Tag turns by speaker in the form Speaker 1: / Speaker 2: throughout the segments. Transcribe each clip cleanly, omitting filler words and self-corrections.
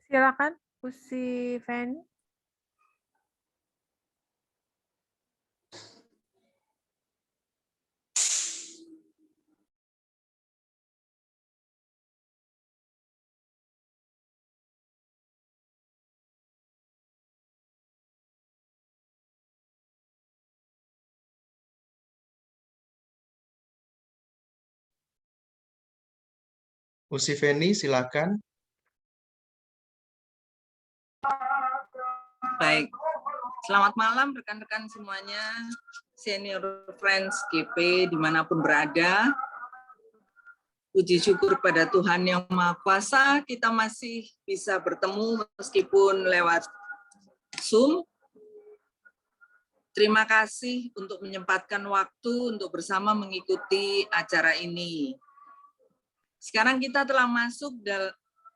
Speaker 1: Silakan, Usi Feni.
Speaker 2: Usi Feni, silakan.
Speaker 3: Baik, selamat malam rekan-rekan semuanya, senior friends GP dimanapun berada. Puji syukur pada Tuhan Yang Maha Kuasa, kita masih bisa bertemu meskipun lewat Zoom. Terima kasih untuk menyempatkan waktu untuk bersama mengikuti acara ini. Sekarang kita telah masuk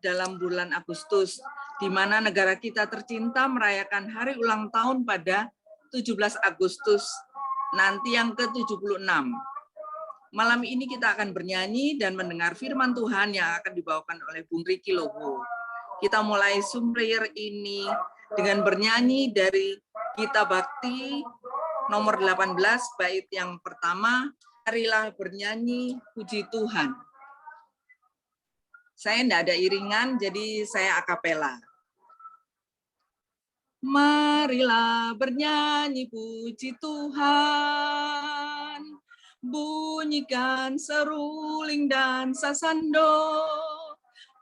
Speaker 3: dalam bulan Agustus, di mana negara kita tercinta merayakan hari ulang tahun pada 17 Agustus, nanti yang ke-76. Malam ini kita akan bernyanyi dan mendengar firman Tuhan yang akan dibawakan oleh Bung Riki Lobo. Kita mulai Zoom prayer ini dengan bernyanyi dari Gita Bakti nomor 18, bait yang pertama, marilah bernyanyi puji Tuhan. Saya tidak ada iringan, jadi saya akapela. Marilah bernyanyi puji Tuhan, bunyikan seruling dan sasando,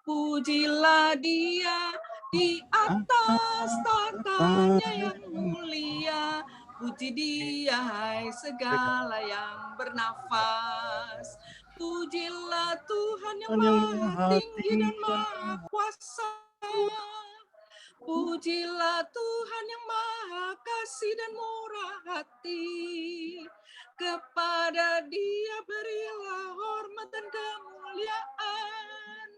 Speaker 3: pujilah Dia di atas tatanya yang mulia, puji Dia hai segala yang bernafas, pujilah Tuhan yang maha tinggi dan maha kuasa. Pujilah Tuhan yang maha kasih dan murah hati. Kepada Dia berilah hormat dan kemuliaan.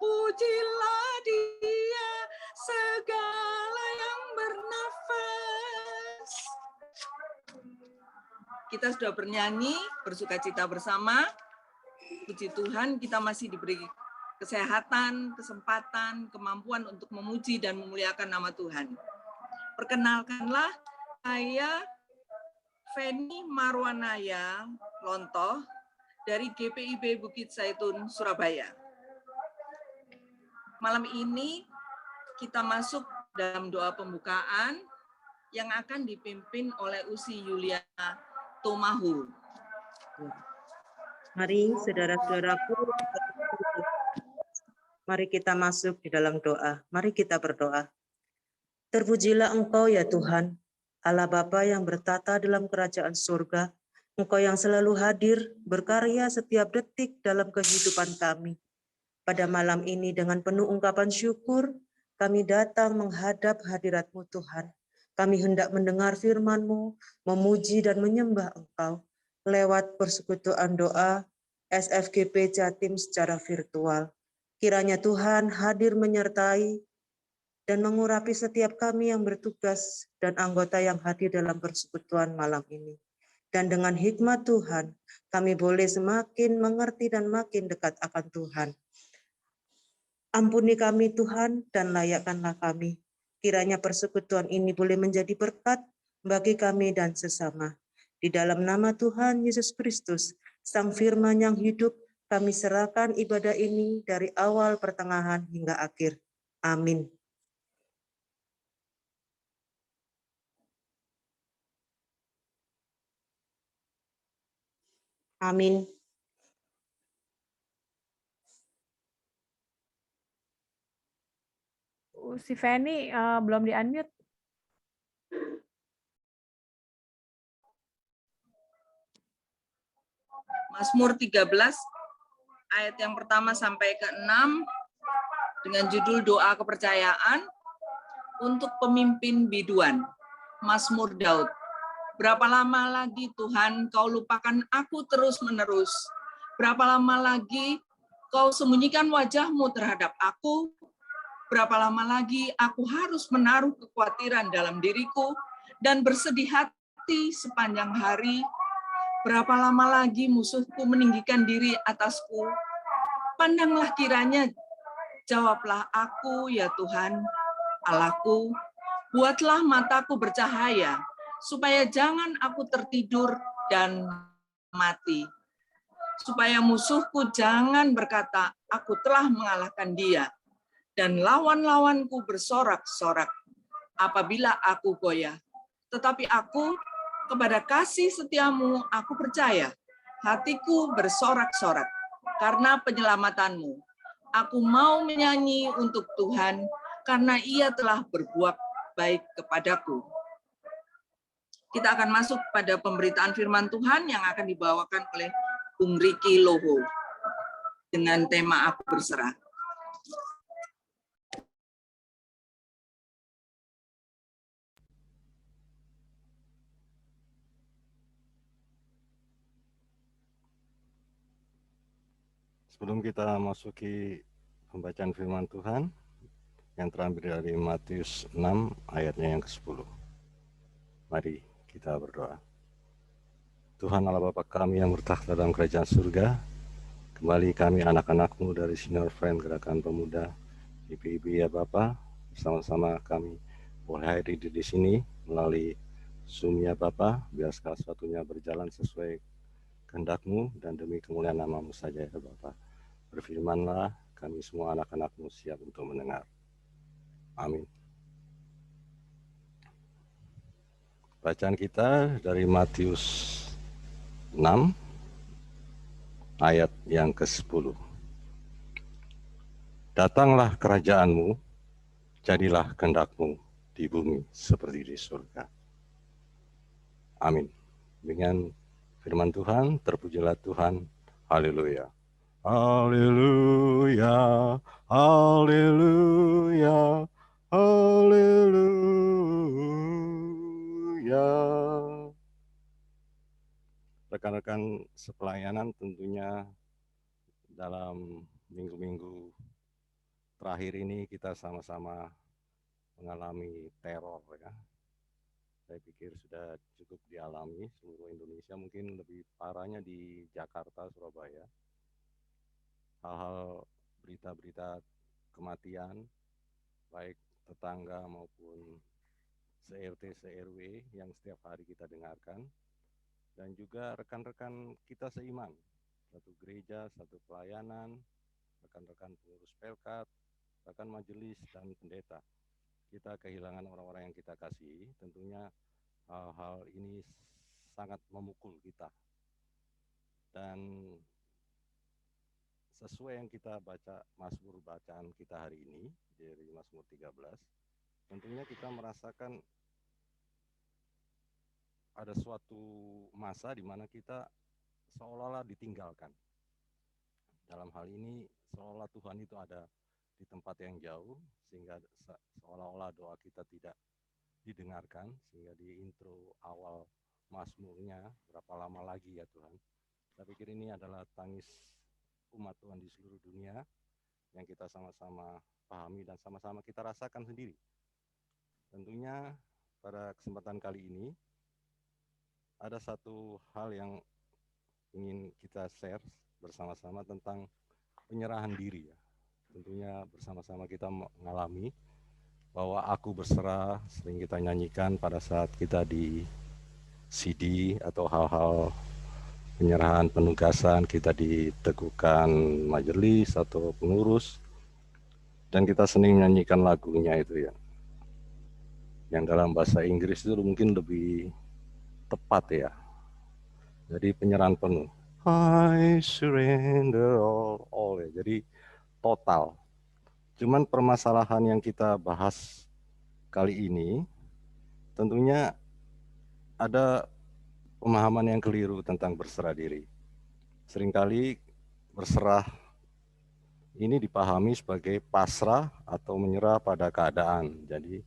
Speaker 3: Pujilah Dia segala yang bernafas. Kita sudah bernyanyi, bersukacita bersama. Puji Tuhan, kita masih diberi kesehatan, kesempatan, kemampuan untuk memuji dan memuliakan nama Tuhan. Perkenalkanlah, saya Feni Marwanaya Lontoh dari GPIB Bukit Zaitun, Surabaya. Malam ini kita masuk dalam doa pembukaan yang akan dipimpin oleh Usi Yulia Tomahu.
Speaker 4: Mari saudara-saudaraku, mari kita masuk di dalam doa. Mari kita berdoa. Terpujilah Engkau ya Tuhan, Allah Bapa yang bertata dalam kerajaan surga. Engkau yang selalu hadir, berkarya setiap detik dalam kehidupan kami. Pada malam ini dengan penuh ungkapan syukur, kami datang menghadap hadirat-Mu Tuhan. Kami hendak mendengar firman-Mu, memuji dan menyembah Engkau lewat persekutuan doa SFGP Jatim secara virtual. Kiranya Tuhan hadir menyertai dan mengurapi setiap kami yang bertugas dan anggota yang hadir dalam persekutuan malam ini. Dan dengan hikmat Tuhan, kami boleh semakin mengerti dan makin dekat akan Tuhan. Ampuni kami Tuhan dan layakkanlah kami. Kiranya persekutuan ini boleh menjadi berkat bagi kami dan sesama. Di dalam nama Tuhan Yesus Kristus, Sang Firman yang hidup, kami serahkan ibadah ini dari awal, pertengahan, hingga akhir. Amin. Amin.
Speaker 1: Usi Feni belum di-unmute.
Speaker 3: Mazmur 13 ayat yang pertama sampai ke-6 dengan judul doa kepercayaan untuk pemimpin biduan. Mazmur Daud. Berapa lama lagi Tuhan kau lupakan aku terus-menerus? Berapa lama lagi kau sembunyikan wajah-Mu terhadap aku? Berapa lama lagi aku harus menaruh kekhawatiran dalam diriku dan bersedih hati sepanjang hari? Berapa lama lagi musuhku meninggikan diri atasku? Pandanglah kiranya Jawablah aku, ya Tuhan, Allahku, buatlah mataku bercahaya, supaya jangan aku tertidur dan mati. Supaya musuhku jangan berkata, aku telah mengalahkan dia, dan lawan-lawanku bersorak-sorak apabila aku goyah. Tetapi aku, kepada kasih setiamu, aku percaya. Hatiku bersorak-sorak karena penyelamatanmu. Aku mau menyanyi untuk Tuhan, karena Ia telah berbuat baik kepadaku. Kita akan masuk pada pemberitaan firman Tuhan yang akan dibawakan oleh Bung Riki Loho dengan tema Aku Berserah.
Speaker 5: Sebelum kita masuki pembacaan firman Tuhan yang terambil dari Matius 6 ayatnya yang ke-10. Mari kita berdoa. Tuhan Allah Bapa kami yang bertakhta dalam kerajaan surga, kembali kami anak-anak-Mu dari Senior Friend Gerakan Pemuda, ibu-ibu ya Bapa, bersama-sama kami boleh hadir di sini melalui Zoom ya Bapa, biar segala sesuatunya berjalan sesuai kehendak-Mu dan demi kemuliaan nama-Mu saja ya Bapa. Berfirmanlah, kami semua anak-anak-Mu siap untuk mendengar. Amin. Bacaan kita dari Matius 6 ayat yang ke-10. Datanglah kerajaan-Mu, jadilah kehendak-Mu di bumi seperti di surga. Amin. Dengan firman Tuhan, terpujilah Tuhan. Haleluya. Haleluya, haleluya, haleluya. Rekan-rekan sepelayanan tentunya dalam minggu-minggu terakhir ini kita sama-sama mengalami teror ya. Saya pikir sudah cukup dialami seluruh Indonesia, mungkin lebih parahnya di Jakarta, Surabaya. Hal-hal berita-berita kematian, baik tetangga maupun se-RT, se-RW yang setiap hari kita dengarkan, dan juga rekan-rekan kita seiman, satu gereja, satu pelayanan, rekan-rekan pengurus pelkat, rekan majelis, dan pendeta. Kita kehilangan orang-orang yang kita kasihi, tentunya hal-hal ini sangat memukul kita. Dan sesuai yang kita baca Mazmur bacaan kita hari ini dari Mazmur 13, tentunya kita merasakan ada suatu masa di mana kita seolah-olah ditinggalkan. Dalam hal ini seolah Tuhan itu ada di tempat yang jauh, sehingga seolah-olah doa kita tidak didengarkan, sehingga di intro awal Mazmurnya, berapa lama lagi ya Tuhan. Saya pikir ini adalah tangis umat Tuhan di seluruh dunia yang kita sama-sama pahami dan sama-sama kita rasakan sendiri. Tentunya pada kesempatan kali ini ada satu hal yang ingin kita share bersama-sama tentang penyerahan diri ya. Tentunya bersama-sama kita mengalami bahwa aku berserah sering kita nyanyikan pada saat kita di CD atau hal-hal penyerahan penugasan kita di tegukan majelis atau pengurus, dan kita sering menyanyikan lagunya itu ya, yang dalam bahasa Inggris itu mungkin lebih tepat ya. Jadi penyerahan penuh, I surrender all ya. Jadi total. Cuman permasalahan yang kita bahas kali ini tentunya ada pemahaman yang keliru tentang berserah diri. Seringkali berserah ini dipahami sebagai pasrah atau menyerah pada keadaan. Jadi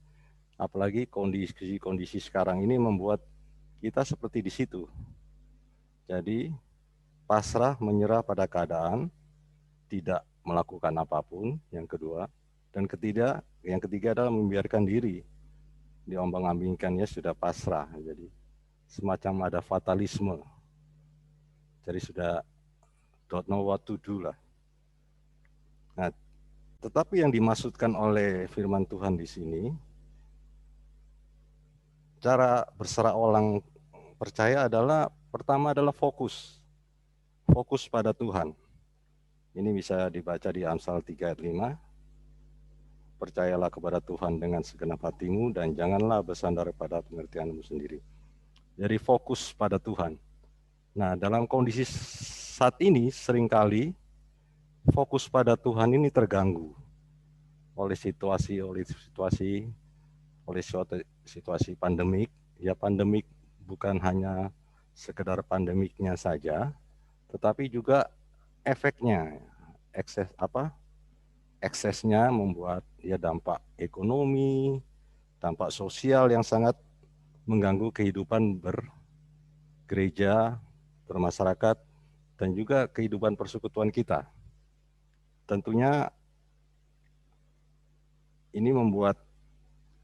Speaker 5: apalagi kondisi sekarang ini membuat kita seperti di situ. Jadi pasrah menyerah pada keadaan, tidak melakukan apapun, yang kedua. Dan yang ketiga adalah membiarkan diri diombang-ambingkannya sudah pasrah. Jadi semacam ada fatalisme. Jadi sudah don't know what to do lah. Nah, Tetapi yang dimaksudkan oleh firman Tuhan di sini, cara berserah orang percaya adalah pertama adalah fokus pada Tuhan. Ini bisa dibaca di Amsal 3 ayat 5. Percayalah kepada Tuhan dengan segenap hatimu dan janganlah bersandar pada pengertianmu sendiri. Jadi fokus pada Tuhan. Nah, dalam kondisi saat ini seringkali fokus pada Tuhan ini terganggu oleh situasi pandemik. Ya, pandemik bukan hanya sekedar pandemiknya saja, tetapi juga efeknya, eksesnya membuat ya dampak ekonomi, dampak sosial yang sangat mengganggu kehidupan bergereja, bermasyarakat, dan juga kehidupan persekutuan kita. Tentunya ini membuat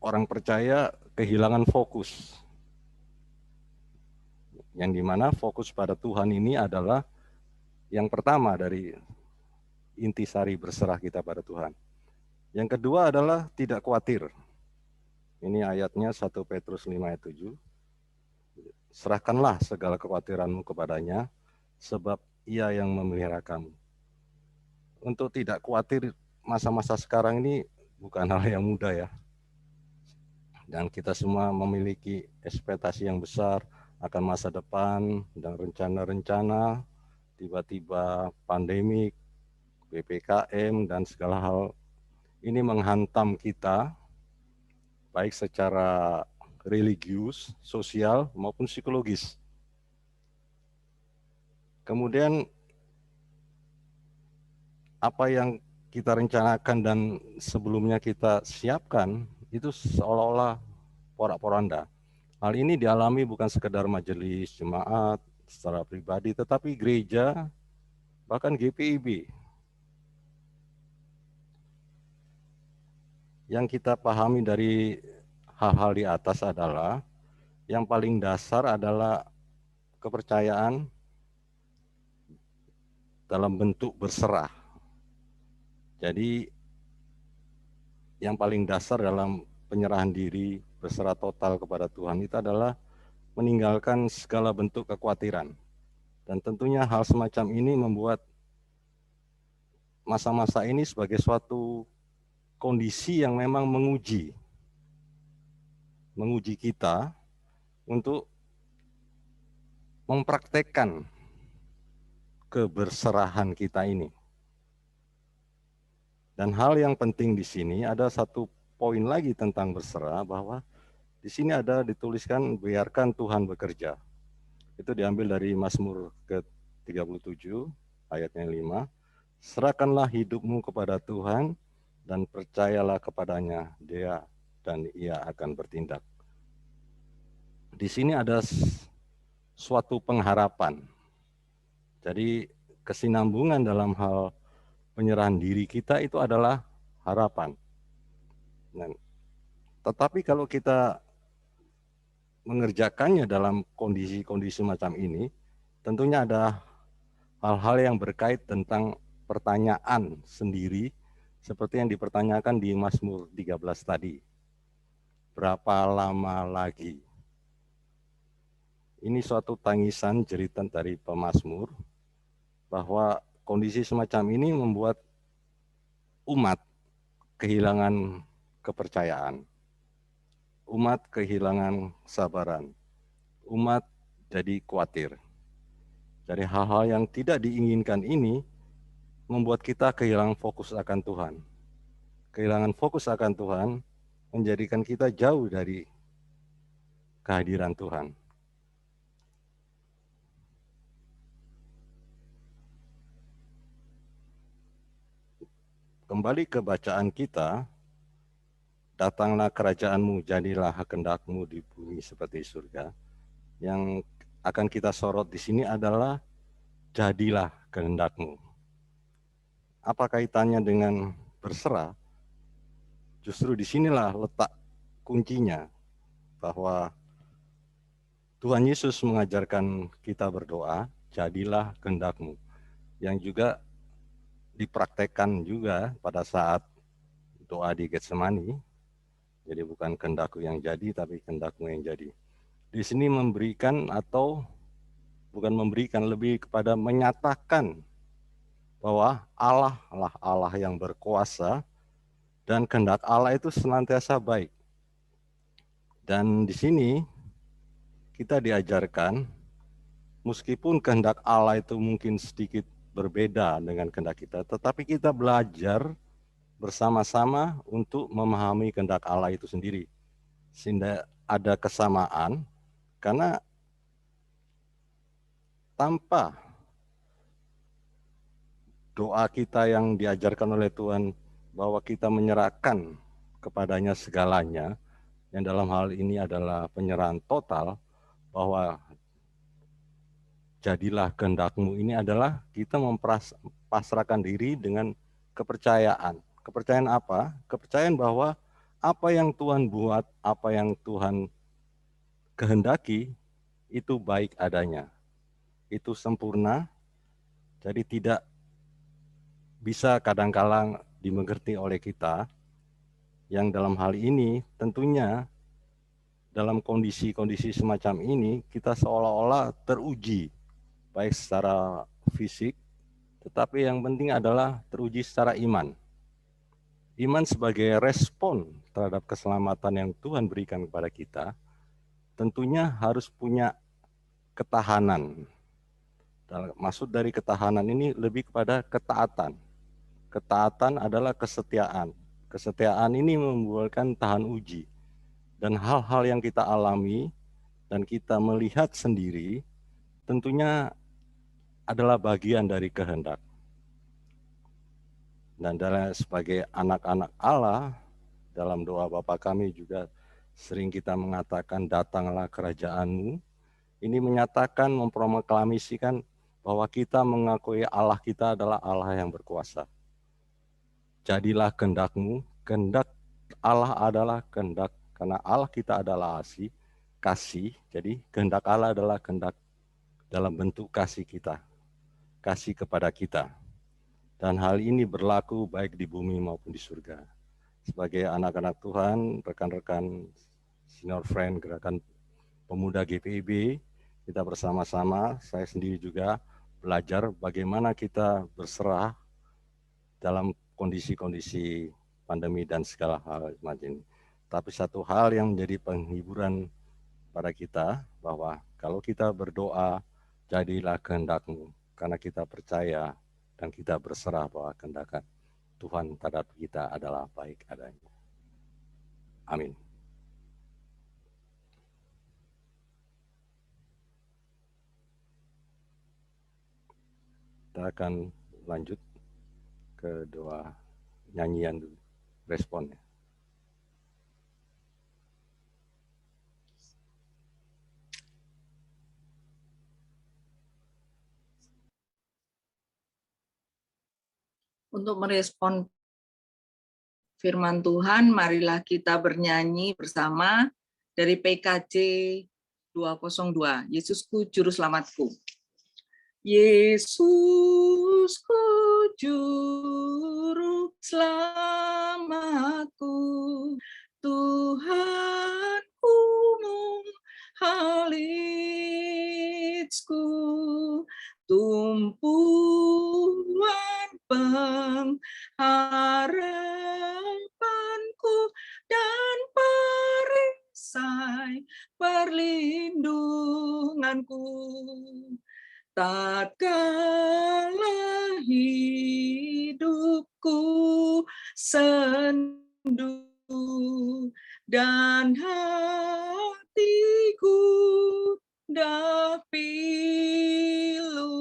Speaker 5: orang percaya kehilangan fokus. Yang dimana fokus pada Tuhan ini adalah yang pertama dari intisari berserah kita pada Tuhan. Yang kedua adalah tidak khawatir. Ini ayatnya 1 Petrus 5 ayat 7. Serahkanlah segala kekhawatiranmu kepadanya, sebab ia yang memelihara kamu. Untuk tidak khawatir masa-masa sekarang ini bukan hal yang mudah ya. Dan kita semua memiliki ekspektasi yang besar akan masa depan dan rencana-rencana, tiba-tiba pandemik, PPKM, dan segala hal ini menghantam kita, baik secara religius, sosial, maupun psikologis. Kemudian apa yang kita rencanakan dan sebelumnya kita siapkan, itu seolah-olah porak-poranda. Hal ini dialami bukan sekedar majelis, jemaat, secara pribadi, tetapi gereja, bahkan GPIB. Yang kita pahami dari hal-hal di atas adalah, yang paling dasar adalah kepercayaan dalam bentuk berserah. Jadi yang paling dasar dalam penyerahan diri, berserah total kepada Tuhan itu adalah meninggalkan segala bentuk kekhawatiran. Dan tentunya hal semacam ini membuat masa-masa ini sebagai suatu kondisi yang memang menguji kita untuk mempraktekkan keberserahan kita ini. Dan hal yang penting di sini ada satu poin lagi tentang berserah, bahwa di sini ada dituliskan biarkan Tuhan bekerja. Itu diambil dari Mazmur ke-37 ayatnya 5. Serahkanlah hidupmu kepada Tuhan dan percayalah kepadanya, Dia dan Ia akan bertindak. Di sini ada suatu pengharapan. Jadi kesinambungan dalam hal penyerahan diri kita itu adalah harapan. Nah, tetapi kalau kita mengerjakannya dalam kondisi-kondisi macam ini, tentunya ada hal-hal yang berkait tentang pertanyaan sendiri, seperti yang dipertanyakan di Mazmur 13 tadi. Berapa lama lagi? Ini suatu tangisan jeritan dari pemazmur, bahwa kondisi semacam ini membuat umat kehilangan kepercayaan, umat kehilangan kesabaran, umat jadi khawatir. Dari hal-hal yang tidak diinginkan ini membuat kita kehilangan fokus akan Tuhan. Kehilangan fokus akan Tuhan menjadikan kita jauh dari kehadiran Tuhan. Kembali ke bacaan kita, datanglah kerajaan-Mu, jadilah kehendak-Mu di bumi seperti surga. Yang akan kita sorot di sini adalah jadilah kehendak-Mu. Apa kaitannya dengan berserah? Justru disinilah letak kuncinya, bahwa Tuhan Yesus mengajarkan kita berdoa, jadilah kehendak-Mu, yang juga dipraktekkan juga pada saat doa di Getsemani. Jadi bukan kehendakku yang jadi, tapi kehendakmu yang jadi. Di sini memberikan atau bukan memberikan, lebih kepada menyatakan bahwa Allah lah Allah yang berkuasa dan kehendak Allah itu senantiasa baik. Dan di sini kita diajarkan meskipun kehendak Allah itu mungkin sedikit berbeda dengan kehendak kita, tetapi kita belajar bersama-sama untuk memahami kehendak Allah itu sendiri. Sehingga ada kesamaan, karena tanpa doa kita yang diajarkan oleh Tuhan bahwa kita menyerahkan kepadanya segalanya, yang dalam hal ini adalah penyerahan total, bahwa jadilah kehendakmu, ini adalah kita mempasrahkan diri dengan kepercayaan. Kepercayaan apa? Kepercayaan bahwa apa yang Tuhan buat, apa yang Tuhan kehendaki, itu baik adanya. Itu sempurna, jadi tidak bisa kadang-kala dimengerti oleh kita, yang dalam hal ini tentunya dalam kondisi-kondisi semacam ini kita seolah-olah teruji, baik secara fisik, tetapi yang penting adalah teruji secara iman. Iman sebagai respon terhadap keselamatan yang Tuhan berikan kepada kita, tentunya harus punya ketahanan. Maksud dari ketahanan ini lebih kepada ketaatan. Ketaatan adalah kesetiaan. Kesetiaan ini membuahkan tahan uji. Dan hal-hal yang kita alami dan kita melihat sendiri tentunya adalah bagian dari kehendak. Dan sebagai anak-anak Allah, dalam doa Bapa kami juga sering kita mengatakan, datanglah kerajaan-Mu. Ini menyatakan, memproklamasikan bahwa kita mengakui Allah kita adalah Allah yang berkuasa. Jadilah kehendak-Mu, kehendak Allah adalah kehendak, karena Allah kita adalah kasih, jadi kehendak Allah adalah kehendak dalam bentuk kasih kita, kasih kepada kita. Dan hal ini berlaku baik di bumi maupun di surga. Sebagai anak-anak Tuhan, rekan-rekan senior friend Gerakan Pemuda GPIB, kita bersama-sama, saya sendiri juga belajar bagaimana kita berserah dalam kondisi-kondisi pandemi dan segala hal macam ini. Tapi satu hal yang menjadi penghiburan pada kita, bahwa kalau kita berdoa, jadilah kehendak-Mu, karena kita percaya dan kita berserah bahwa kehendak Tuhan terhadap kita adalah baik adanya. Amin. Kita akan lanjut ke doa nyanyian dulu, responnya.
Speaker 3: Untuk merespon firman Tuhan, marilah kita bernyanyi bersama dari PKJ 202, Yesusku Juru Selamatku. Yesusku Juru Selamatku, Tuhanku Halitku, tumpuan pengharapanku dan perisai perlindunganku. Tatkala hidupku sendu dan hatiku dah pilu,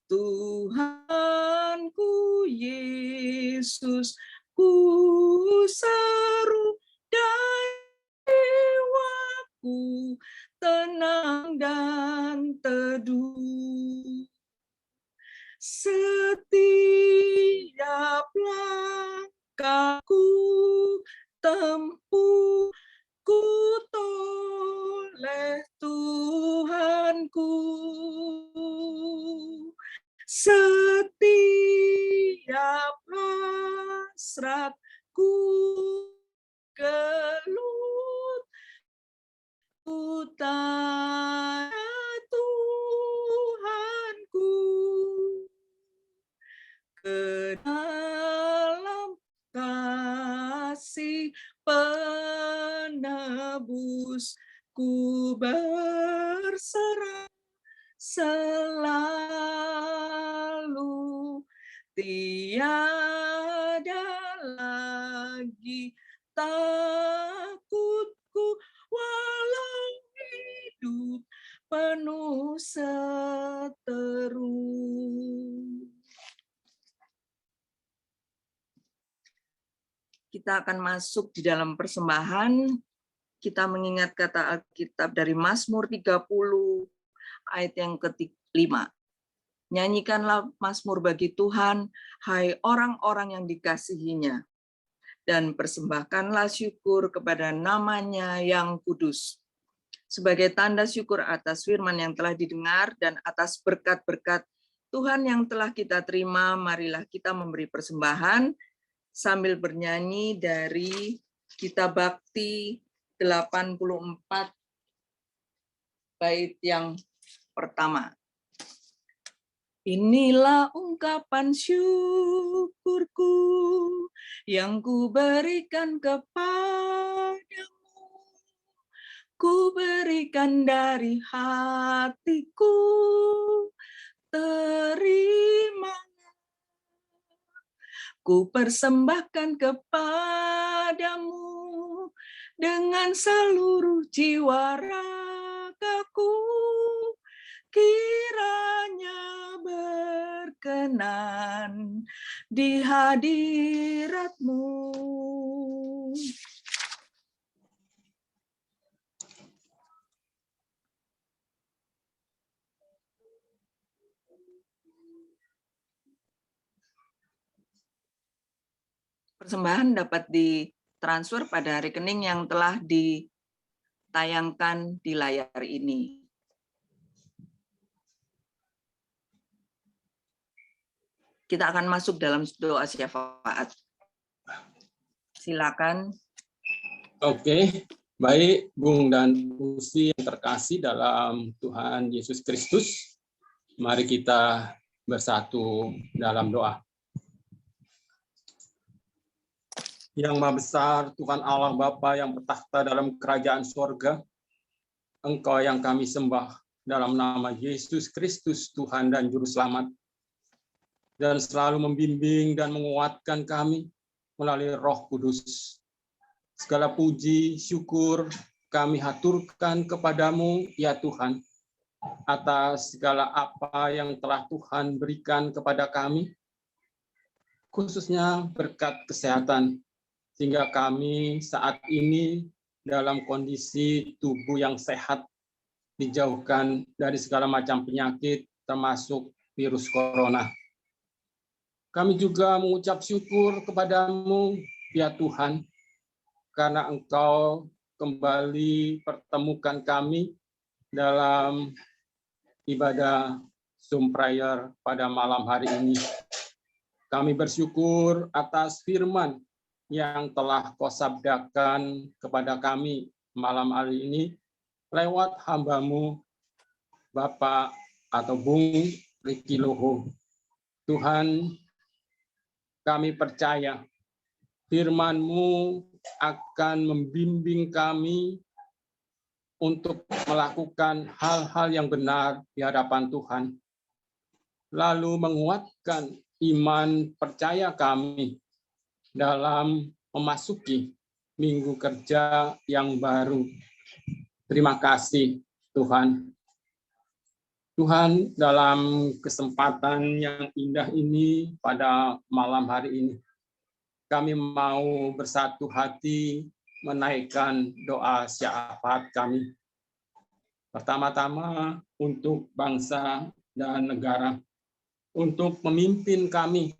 Speaker 3: Tuhanku Yesus ku seru, dan jiwaku tenang dan teduh. Setiap langkahku tempuh, ku toleh Tuhanku. Setiap hasrat ku gelut utara Tuhanku ke dalam kasih penebus ku berserah selalu, tiada lagi takutku walau hidup penuh seteru. Kita akan masuk di dalam persembahan. Kita mengingat kata Alkitab dari Mazmur 30 ayat yang ke-5. Nyanyikanlah mazmur bagi Tuhan, hai orang-orang yang dikasihinya, dan persembahkanlah syukur kepada namanya yang kudus. Sebagai tanda syukur atas firman yang telah didengar dan atas berkat-berkat Tuhan yang telah kita terima, marilah kita memberi persembahan sambil bernyanyi dari Kitab Bakti 84 bait yang pertama. Inilah ungkapan syukurku yang ku berikan kepadamu. Ku berikan dari hatiku, terima. Ku persembahkan kepadamu dengan seluruh jiwa ragaku, kiranya berkenan di hadirat-Mu. Persembahan dapat ditransfer pada rekening yang telah ditayangkan di layar ini. Kita akan masuk dalam doa syafaat. Silakan.
Speaker 6: Oke, baik Bung dan Usi yang terkasih dalam Tuhan Yesus Kristus. Mari kita bersatu dalam doa. Yang Maha Besar, Tuhan Allah Bapa yang bertakhta dalam kerajaan sorga, Engkau yang kami sembah dalam nama Yesus Kristus, Tuhan dan Juru Selamat, dan selalu membimbing dan menguatkan kami melalui Roh Kudus. Segala puji, syukur kami haturkan kepadamu, ya Tuhan, atas segala apa yang telah Tuhan berikan kepada kami, khususnya berkat kesehatan, sehingga kami saat ini dalam kondisi tubuh yang sehat, dijauhkan dari segala macam penyakit, termasuk virus corona. Kami juga mengucap syukur kepadamu, ya Tuhan, karena Engkau kembali pertemukan kami dalam ibadah Zoom prayer pada malam hari ini. Kami bersyukur atas firman yang telah Kau sabdakan kepada kami malam hari ini lewat hamba-Mu, Bapak atau Bung Riki Loho. Tuhan, kami percaya firman-Mu akan membimbing kami untuk melakukan hal-hal yang benar di hadapan Tuhan, lalu menguatkan iman percaya kami dalam memasuki minggu kerja yang baru. Terima kasih Tuhan. Tuhan, dalam kesempatan yang indah ini pada malam hari ini, kami mau bersatu hati menaikkan doa syafaat kami. Pertama-tama untuk bangsa dan negara, untuk memimpin kami,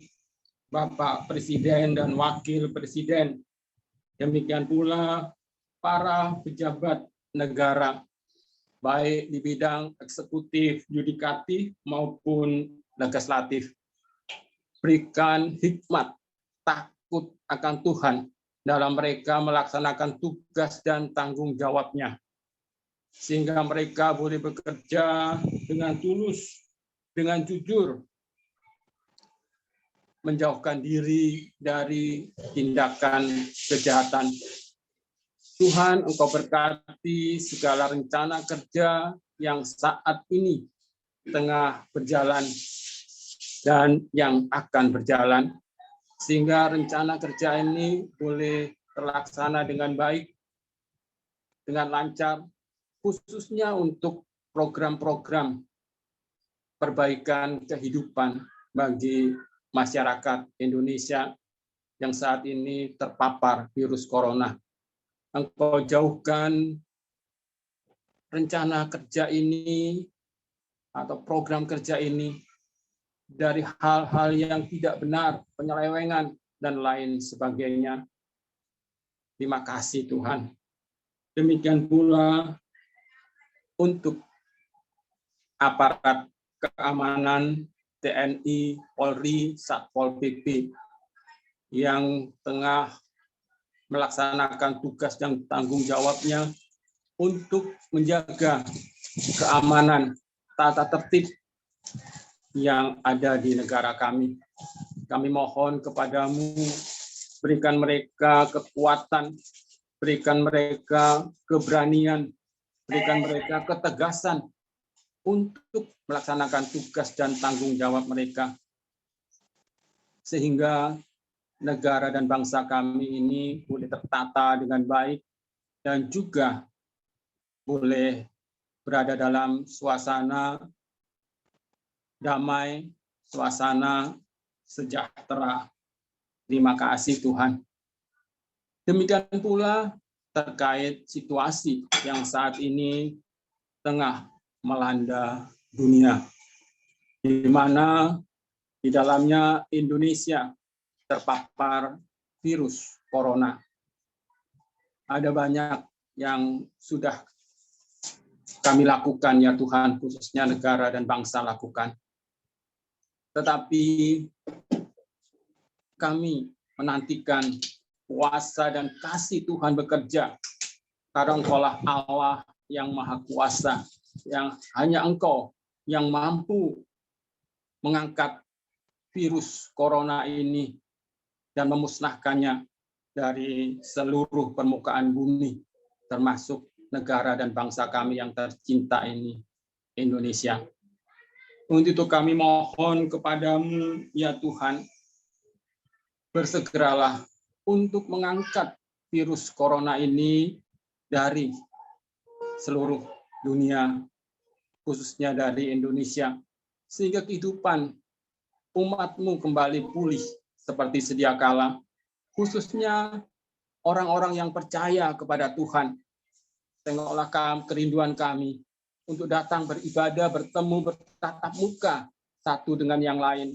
Speaker 6: Bapak Presiden dan Wakil Presiden, demikian pula para pejabat negara, baik di bidang eksekutif, yudikatif, maupun legislatif. Berikan hikmat, takut akan Tuhan dalam mereka melaksanakan tugas dan tanggung jawabnya, sehingga mereka boleh bekerja dengan tulus, dengan jujur, menjauhkan diri dari tindakan kejahatan. Tuhan, Engkau berkati segala rencana kerja yang saat ini tengah berjalan dan yang akan berjalan, sehingga rencana kerja ini boleh terlaksana dengan baik, dengan lancar, khususnya untuk program-program perbaikan kehidupan bagi masyarakat Indonesia yang saat ini terpapar virus corona. Engkau jauhkan rencana kerja ini atau program kerja ini dari hal-hal yang tidak benar, penyelewengan, dan lain sebagainya. Terima kasih Tuhan. Demikian pula untuk aparat keamanan TNI, Polri, Satpol PP yang tengah melaksanakan tugas dan tanggung jawabnya untuk menjaga keamanan, tata tertib yang ada di negara kami. Kami mohon kepadamu, berikan mereka kekuatan, berikan mereka keberanian, berikan mereka ketegasan untuk melaksanakan tugas dan tanggung jawab mereka, sehingga negara dan bangsa kami ini boleh tertata dengan baik dan juga boleh berada dalam suasana damai, suasana sejahtera. Terima kasih Tuhan. Demikian pula terkait situasi yang saat ini tengah melanda dunia, di mana di dalamnya Indonesia terpapar virus corona. Ada banyak yang sudah kami lakukan ya Tuhan, khususnya negara dan bangsa lakukan. Tetapi kami menantikan kuasa dan kasih Tuhan bekerja, karena Engkaulah Allah yang Maha Kuasa, yang hanya Engkau yang mampu mengangkat virus corona ini dan memusnahkannya dari seluruh permukaan bumi, termasuk negara dan bangsa kami yang tercinta ini, Indonesia. Untuk itu kami mohon kepadamu, ya Tuhan, bersegeralah untuk mengangkat virus corona ini dari seluruh dunia, khususnya dari Indonesia, sehingga kehidupan umat-Mu kembali pulih seperti sedia kala, khususnya orang-orang yang percaya kepada Tuhan. Tengoklah kerinduan kami untuk datang beribadah, bertemu, bertatap muka satu dengan yang lain.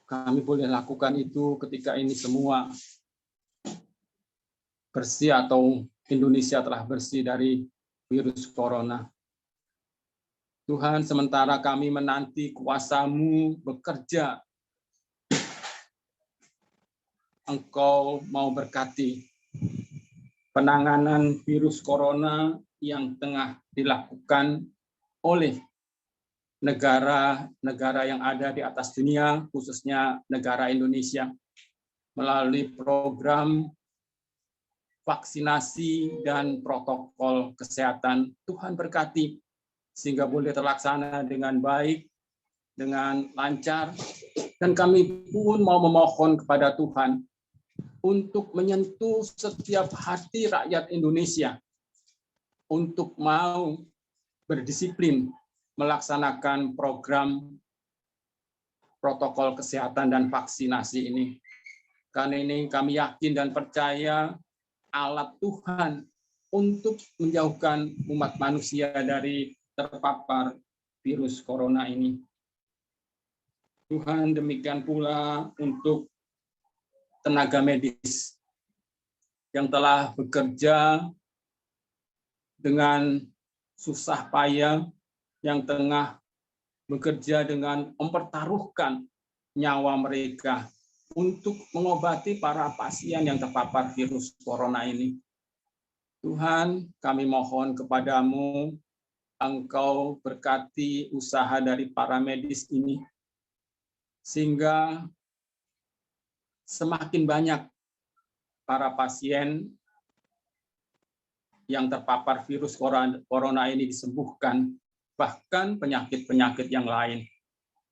Speaker 6: Kami boleh lakukan itu ketika ini semua bersih atau Indonesia telah bersih dari virus corona. Tuhan, sementara kami menanti kuasa-Mu bekerja, Engkau mau berkati penanganan virus corona yang tengah dilakukan oleh negara-negara yang ada di atas dunia, khususnya negara Indonesia, melalui program vaksinasi dan protokol kesehatan. Tuhan berkati, sehingga boleh terlaksana dengan baik, dengan lancar, dan kami pun mau memohon kepada Tuhan untuk menyentuh setiap hati rakyat Indonesia untuk mau berdisiplin melaksanakan program protokol kesehatan dan vaksinasi ini. Karena ini kami yakin dan percaya alat Tuhan untuk menjauhkan umat manusia dari terpapar virus corona ini. Tuhan, demikian pula untuk tenaga medis yang telah bekerja dengan susah payah, yang tengah bekerja dengan mempertaruhkan nyawa mereka untuk mengobati para pasien yang terpapar virus corona ini. Tuhan, kami mohon kepadamu, Engkau berkati usaha dari para medis ini, sehingga semakin banyak para pasien yang terpapar virus corona ini disembuhkan, bahkan penyakit-penyakit yang lain.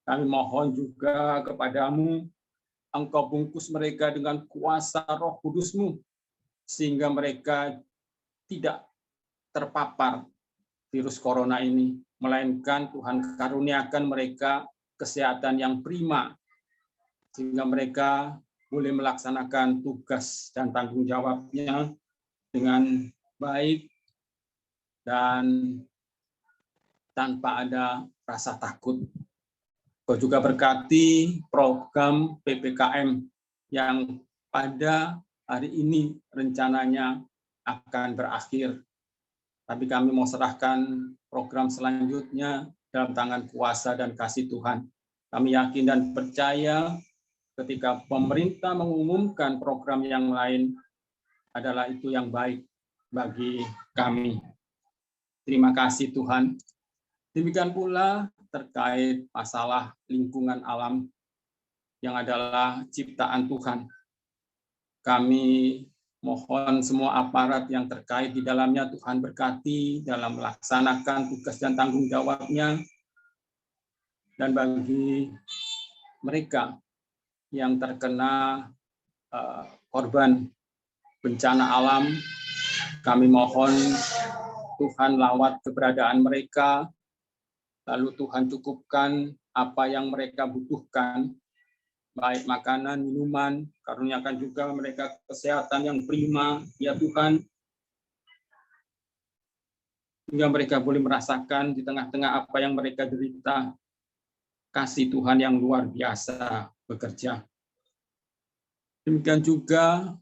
Speaker 6: Kami mohon juga kepadamu, Engkau bungkus mereka dengan kuasa Roh Kudus-Mu, sehingga mereka tidak terpapar virus corona ini, melainkan Tuhan karuniakan mereka kesehatan yang prima, sehingga mereka boleh melaksanakan tugas dan tanggung jawabnya dengan baik dan tanpa ada rasa takut. Kau juga berkati program PPKM yang pada hari ini rencananya akan berakhir. Tapi kami mau serahkan program selanjutnya dalam tangan kuasa dan kasih Tuhan. Kami yakin dan percaya ketika pemerintah mengumumkan program yang lain adalah itu yang baik bagi kami. Terima kasih Tuhan. Demikian pula terkait masalah lingkungan alam yang adalah ciptaan Tuhan. Kami mohon semua aparat yang terkait di dalamnya Tuhan berkati dalam melaksanakan tugas dan tanggung jawabnya. Dan bagi mereka yang terkena korban bencana alam, kami mohon Tuhan lawat keberadaan mereka, lalu Tuhan cukupkan apa yang mereka butuhkan, baik makanan, minuman, karuniakan juga mereka kesehatan yang prima, ya Tuhan, hingga mereka boleh merasakan di tengah-tengah apa yang mereka derita, kasih Tuhan yang luar biasa bekerja. Demikian juga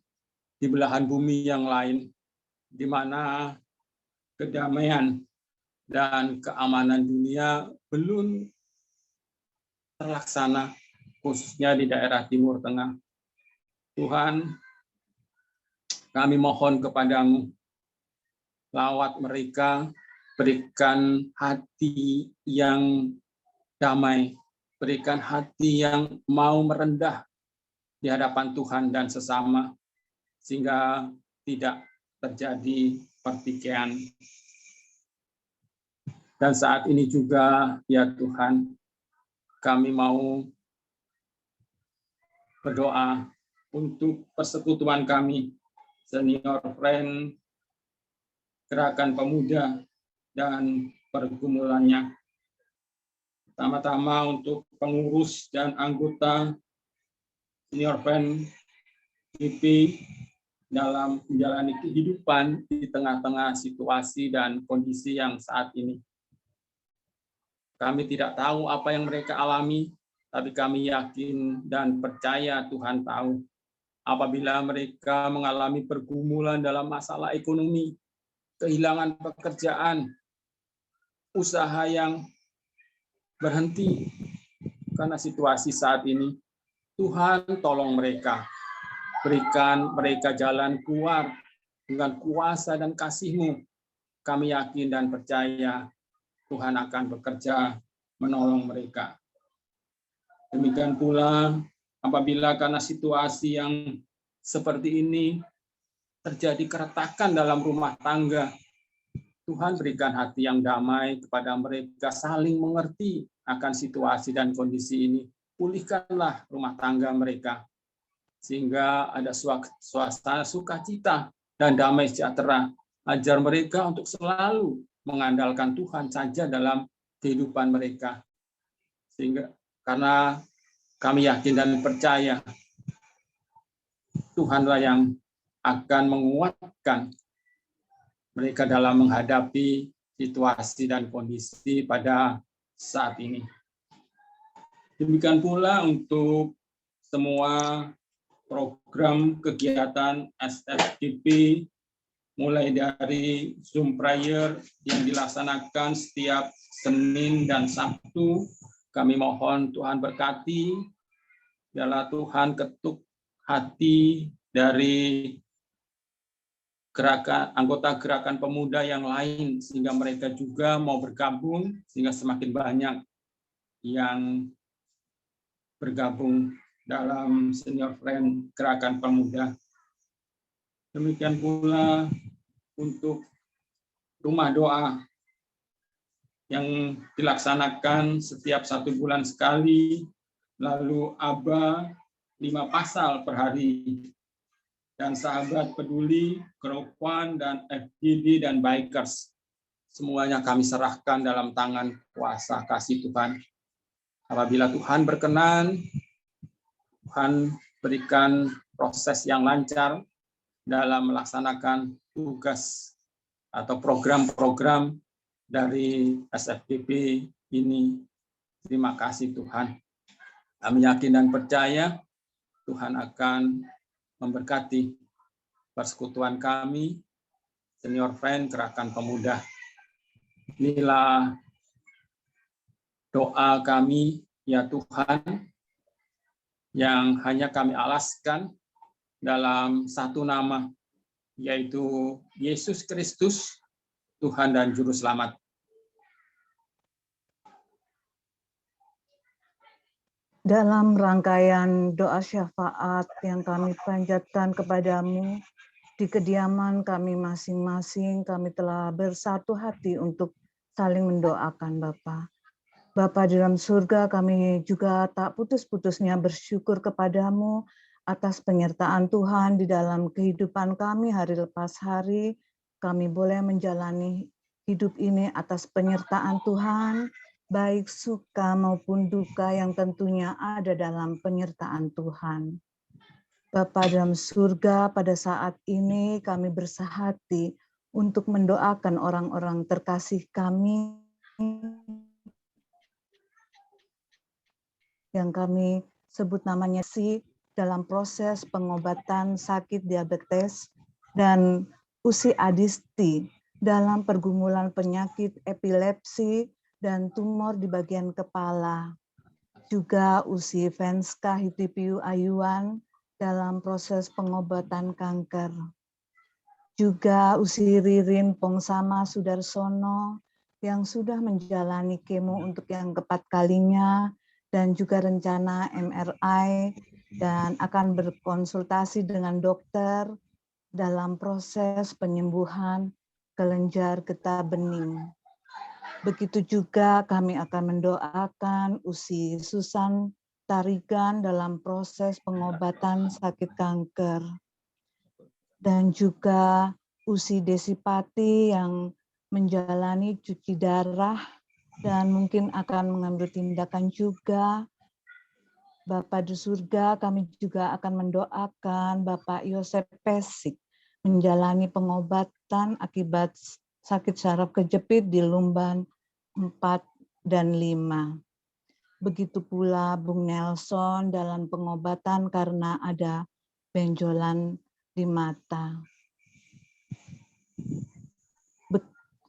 Speaker 6: di belahan bumi yang lain, di mana kedamaian dan keamanan dunia belum terlaksana, khususnya di daerah Timur Tengah. Tuhan, kami mohon kepadamu, lawat mereka, berikan hati yang damai, berikan hati yang mau merendah di hadapan Tuhan dan sesama, sehingga tidak terjadi pertikaian. Dan saat ini juga, ya Tuhan, kami mau berdoa untuk persekutuan kami, Senior Friend, Gerakan Pemuda, dan pergumulannya. Pertama-tama untuk pengurus dan anggota Senior Friend GP dalam menjalani kehidupan di tengah-tengah situasi dan kondisi yang saat ini. Kami tidak tahu apa yang mereka alami, tapi kami yakin dan percaya Tuhan tahu. Apabila mereka mengalami pergumulan dalam masalah ekonomi, kehilangan pekerjaan, usaha yang berhenti karena situasi saat ini, Tuhan tolong mereka. Berikan mereka jalan keluar dengan kuasa dan kasih-Mu. Kami yakin dan percaya Tuhan akan bekerja menolong mereka. Demikian pula apabila karena situasi yang seperti ini terjadi keretakan dalam rumah tangga, Tuhan berikan hati yang damai kepada mereka, saling mengerti akan situasi dan kondisi ini. Pulihkanlah rumah tangga mereka, sehingga ada suasana sukacita dan damai sejahtera. Ajar mereka untuk selalu mengandalkan Tuhan saja dalam kehidupan mereka. Sehingga karena kami yakin dan percaya Tuhanlah yang akan menguatkan mereka dalam menghadapi situasi dan kondisi pada saat ini. Demikian pula untuk semua program kegiatan SFGP, mulai dari Zoom prayer yang dilaksanakan setiap Senin dan Sabtu. Kami mohon Tuhan berkati Biarlah Tuhan ketuk hati dari anggota gerakan pemuda yang lain, sehingga mereka juga mau bergabung, sehingga semakin banyak yang bergabung dalam Senior Friend Gerakan Pemuda. Demikian pula untuk rumah doa yang dilaksanakan setiap 1 bulan sekali, lalu ABA 5 pasal per hari, dan sahabat peduli, Grup One, dan FGD, dan Bikers. Semuanya kami serahkan dalam tangan kuasa kasih Tuhan. Apabila Tuhan berkenan, Tuhan berikan proses yang lancar dalam melaksanakan tugas atau program-program dari SFDP ini. Terima kasih Tuhan. Kami yakin dan percaya Tuhan akan memberkati persekutuan kami, Senior Friend Gerakan Pemuda. Inilah doa kami, ya Tuhan, yang hanya kami alaskan dalam satu nama, yaitu Yesus Kristus, Tuhan dan Juru Selamat.
Speaker 7: Dalam rangkaian doa syafaat yang kami panjatkan kepadamu, di kediaman kami masing-masing, kami telah bersatu hati untuk saling mendoakan Bapa. Bapa di dalam surga, kami juga tak putus-putusnya bersyukur kepadamu atas penyertaan Tuhan di dalam kehidupan kami hari lepas hari. Kami boleh menjalani hidup ini atas penyertaan Tuhan, baik suka maupun duka yang tentunya ada dalam penyertaan Tuhan. Bapa dalam surga, pada saat ini kami bersahati untuk mendoakan orang-orang terkasih kami yang kami sebut namanya dalam proses pengobatan sakit diabetes, dan Usi Adisti dalam pergumulan penyakit epilepsi dan tumor di bagian kepala. Juga Usi Venska Hitipiu Ayuan dalam proses pengobatan kanker. Juga Usi Ririn Pongsama Sudarsono yang sudah menjalani kemo untuk yang keempat kalinya, dan juga rencana MRI dan akan berkonsultasi dengan dokter dalam proses penyembuhan kelenjar getah bening. Begitu juga kami akan mendoakan Usi Susan Tarigan dalam proses pengobatan sakit kanker. Dan juga Usi Desipati yang menjalani cuci darah dan mungkin akan mengambil tindakan juga. Bapa di surga, kami juga akan mendoakan Bapak Yosef Pesik menjalani pengobatan akibat sakit saraf kejepit di lumban 4 dan 5. Begitu pula Bung Nelson dalam pengobatan karena ada benjolan di mata.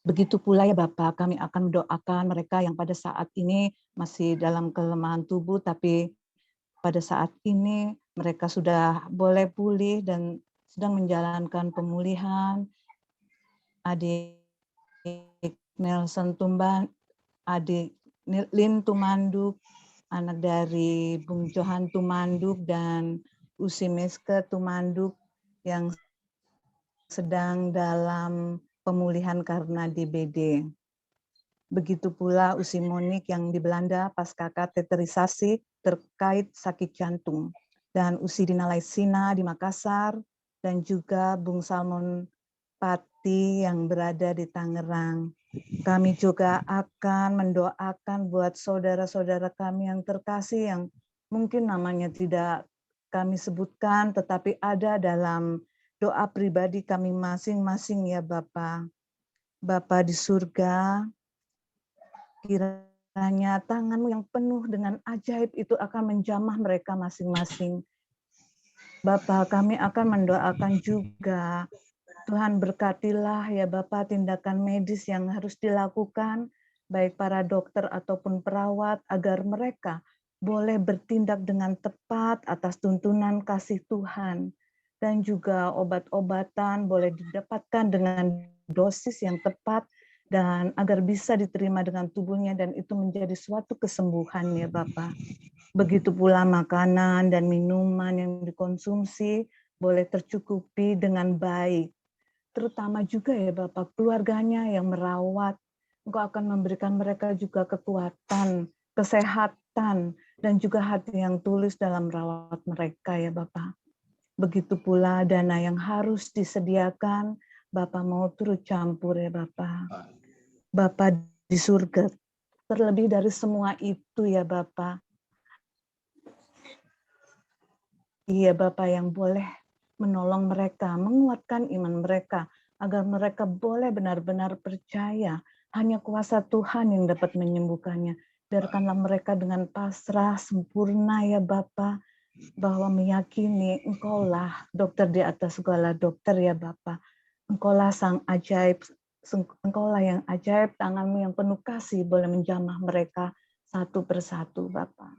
Speaker 7: Begitu pula ya Bapak, kami akan mendoakan mereka yang pada saat ini masih dalam kelemahan tubuh, tapi pada saat ini mereka sudah boleh pulih dan sedang menjalankan pemulihan. Adik Nelson Tumban, adik Lin Tumanduk, anak dari Bung Johan Tumanduk dan Usi Meske Tumanduk yang sedang dalam pemulihan karena DBD. Begitu pula Usi Monik yang di Belanda pasca kateterisasi terkait sakit jantung. Dan Usi Dina Laisina di Makassar, dan juga Bung Salmon Pati yang berada di Tangerang. Kami juga akan mendoakan buat saudara-saudara kami yang terkasih yang mungkin namanya tidak kami sebutkan, tetapi ada dalam doa pribadi kami masing-masing ya Bapa. Bapa di surga, kiranya tangan-Mu yang penuh dengan ajaib itu akan menjamah mereka masing-masing. Bapa, kami akan mendoakan juga, Tuhan berkatilah ya Bapak tindakan medis yang harus dilakukan, baik para dokter ataupun perawat, agar mereka boleh bertindak dengan tepat atas tuntunan kasih Tuhan, dan juga obat-obatan boleh didapatkan dengan dosis yang tepat, dan agar bisa diterima dengan tubuhnya, dan itu menjadi suatu kesembuhan ya Bapak. Begitu pula makanan dan minuman yang dikonsumsi boleh tercukupi dengan baik. Terutama juga ya Bapak, keluarganya yang merawat. Engkau akan memberikan mereka juga kekuatan, kesehatan, dan juga hati yang tulus dalam merawat mereka ya Bapak. Begitu pula dana yang harus disediakan, Bapak mau turut campur ya Bapak. Bapak di surga, terlebih dari semua itu ya Bapak. Iya Bapak yang boleh menolong mereka, menguatkan iman mereka, agar mereka boleh benar-benar percaya hanya kuasa Tuhan yang dapat menyembuhkannya. Biarkanlah mereka dengan pasrah sempurna ya Bapa, bahwa meyakini Engkaulah dokter di atas segala dokter ya Bapa. Engkaulah sang ajaib, Engkaulah yang ajaib, tanganmu yang penuh kasih boleh menjamah mereka satu persatu Bapa.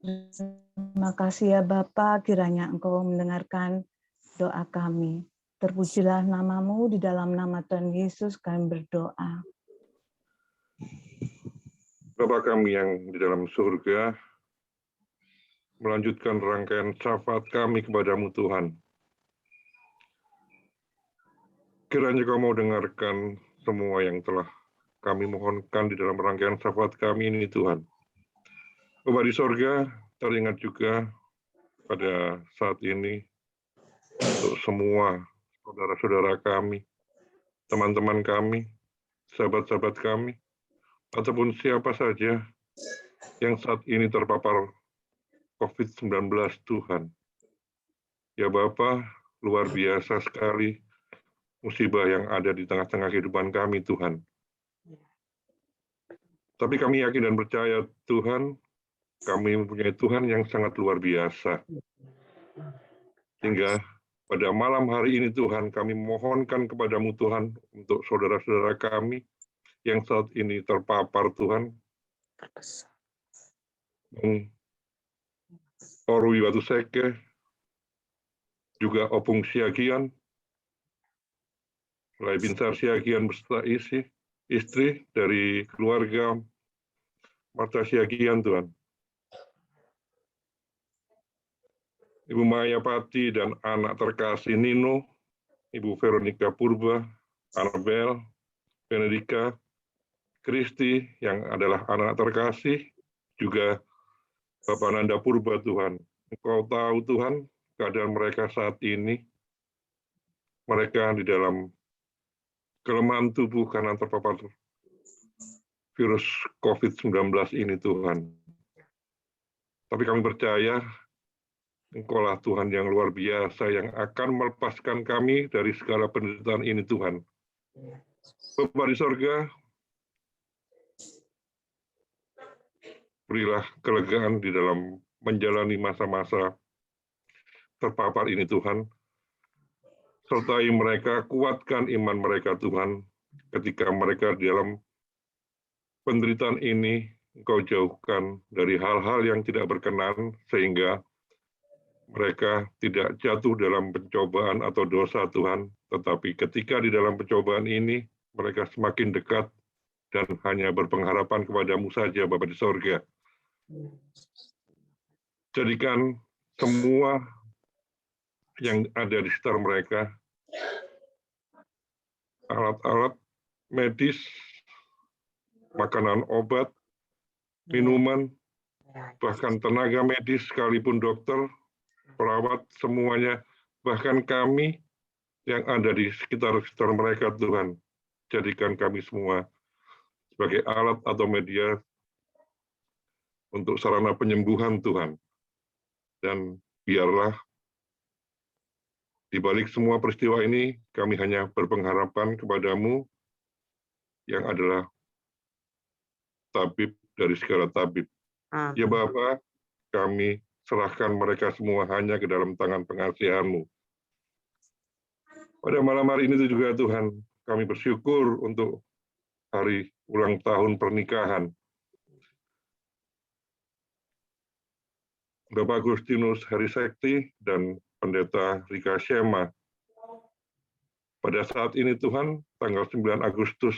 Speaker 7: Terima kasih ya Bapa, kiranya Engkau mendengarkan doa kami. Terpujilah namamu, di dalam nama Tuhan Yesus kami berdoa.
Speaker 8: Bapa kami yang di dalam surga, melanjutkan rangkaian syafaat kami kepadamu Tuhan. Kiranya Kau mau dengarkan semua yang telah kami mohonkan di dalam rangkaian syafaat kami ini Tuhan. Bapa di surga, teringat juga pada saat ini untuk semua saudara-saudara kami, teman-teman kami, sahabat-sahabat kami, ataupun siapa saja yang saat ini terpapar COVID-19 Tuhan. Ya Bapa, luar biasa sekali musibah yang ada di tengah-tengah kehidupan kami Tuhan. Tapi kami yakin dan percaya Tuhan, kami mempunyai Tuhan yang sangat luar biasa. Hingga pada malam hari ini Tuhan, kami memohonkan kepadamu Tuhan untuk saudara-saudara kami yang saat ini terpapar Tuhan. Orui Watu Seke, juga Opung Siagian, Lai Binsar Siagian beserta istri dari keluarga Marta Siagian Tuhan. Ibu Maya Pati dan anak terkasih Nino, Ibu Veronica Purba, Annabel, Benedika, Kristi yang adalah anak terkasih, juga Bapak Nanda Purba Tuhan. Engkau tahu Tuhan keadaan mereka saat ini, mereka di dalam kelemahan tubuh karena terpapar virus COVID-19 ini Tuhan. Tapi kami percaya Engkaulah Tuhan yang luar biasa yang akan melepaskan kami dari segala penderitaan ini Tuhan. Bapa di sorga, berilah kelegaan di dalam menjalani masa-masa terpapar ini Tuhan. Sertai mereka, kuatkan iman mereka Tuhan, ketika mereka di dalam penderitaan ini, Engkau jauhkan dari hal-hal yang tidak berkenan, sehingga mereka tidak jatuh dalam pencobaan atau dosa Tuhan, tetapi ketika di dalam pencobaan ini, mereka semakin dekat dan hanya berpengharapan kepadamu saja, Bapa di sorga. Jadikan semua yang ada di sekitar mereka, alat-alat medis, makanan obat, minuman, bahkan tenaga medis sekalipun dokter, perawat, semuanya, bahkan kami yang ada di sekitar mereka, Tuhan. Jadikan kami semua sebagai alat atau media untuk sarana penyembuhan, Tuhan. Dan biarlah di balik semua peristiwa ini, kami hanya berpengharapan kepadamu yang adalah tabib dari segala tabib. Ya Bapa, kami serahkan mereka semua hanya ke dalam tangan pengasihan-Mu. Pada malam hari ini juga Tuhan, kami bersyukur untuk hari ulang tahun pernikahan Bapak Agustinus Herisekti, dan Pendeta Rika Shema. Pada saat ini Tuhan, tanggal 9 Agustus,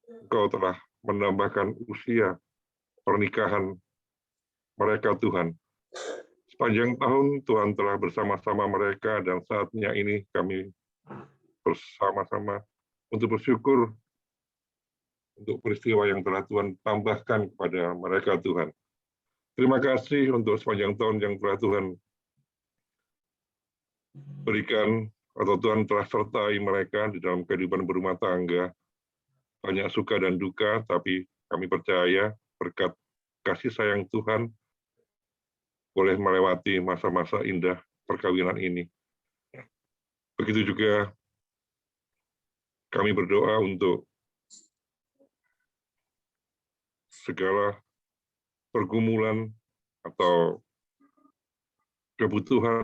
Speaker 8: Engkau telah menambahkan usia pernikahan mereka Tuhan. Sepanjang tahun Tuhan telah bersama-sama mereka dan saatnya ini kami bersama-sama untuk bersyukur untuk peristiwa yang telah Tuhan tambahkan kepada mereka Tuhan. Terima kasih untuk sepanjang tahun yang telah Tuhan berikan atau Tuhan telah sertai mereka di dalam kehidupan berumah tangga. Banyak suka dan duka, tapi kami percaya berkat kasih sayang Tuhan boleh melewati masa-masa indah perkawinan ini. Begitu juga kami berdoa untuk segala pergumulan atau kebutuhan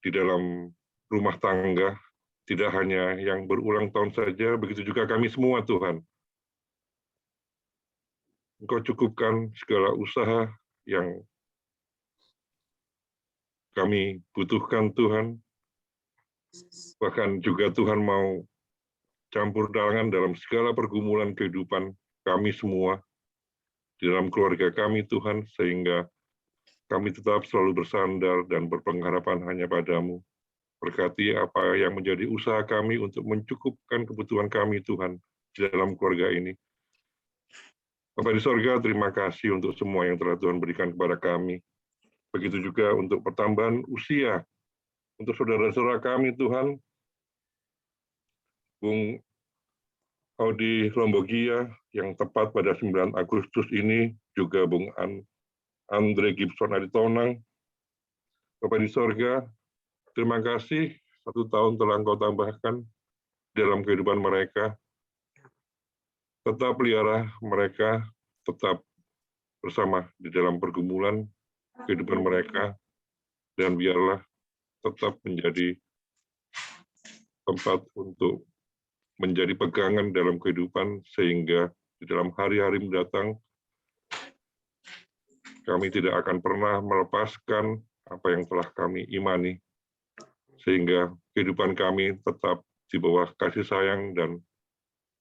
Speaker 8: di dalam rumah tangga, tidak hanya yang berulang tahun saja, begitu juga kami semua Tuhan. Engkau cukupkan segala usaha yang kami butuhkan Tuhan, bahkan juga Tuhan mau campur tangan dalam segala pergumulan kehidupan kami semua, di dalam keluarga kami Tuhan, sehingga kami tetap selalu bersandar dan berpengharapan hanya padamu. Berkati apa yang menjadi usaha kami untuk mencukupkan kebutuhan kami Tuhan di dalam keluarga ini. Bapa di sorga, terima kasih untuk semua yang telah Tuhan berikan kepada kami. Begitu juga untuk pertambahan usia untuk saudara-saudara kami Tuhan, Bung Audi Lombogia yang tepat pada 9 Agustus ini, juga Bung Andre Gibson Aditonang. Bapa di sorga, terima kasih 1 tahun telah Engkau tambahkan dalam kehidupan mereka. Tetap pelihara mereka, tetap bersama di dalam pergumulan kehidupan mereka, dan biarlah tetap menjadi tempat untuk menjadi pegangan dalam kehidupan, sehingga di dalam hari-hari mendatang kami tidak akan pernah melepaskan apa yang telah kami imani, sehingga kehidupan kami tetap di bawah kasih sayang dan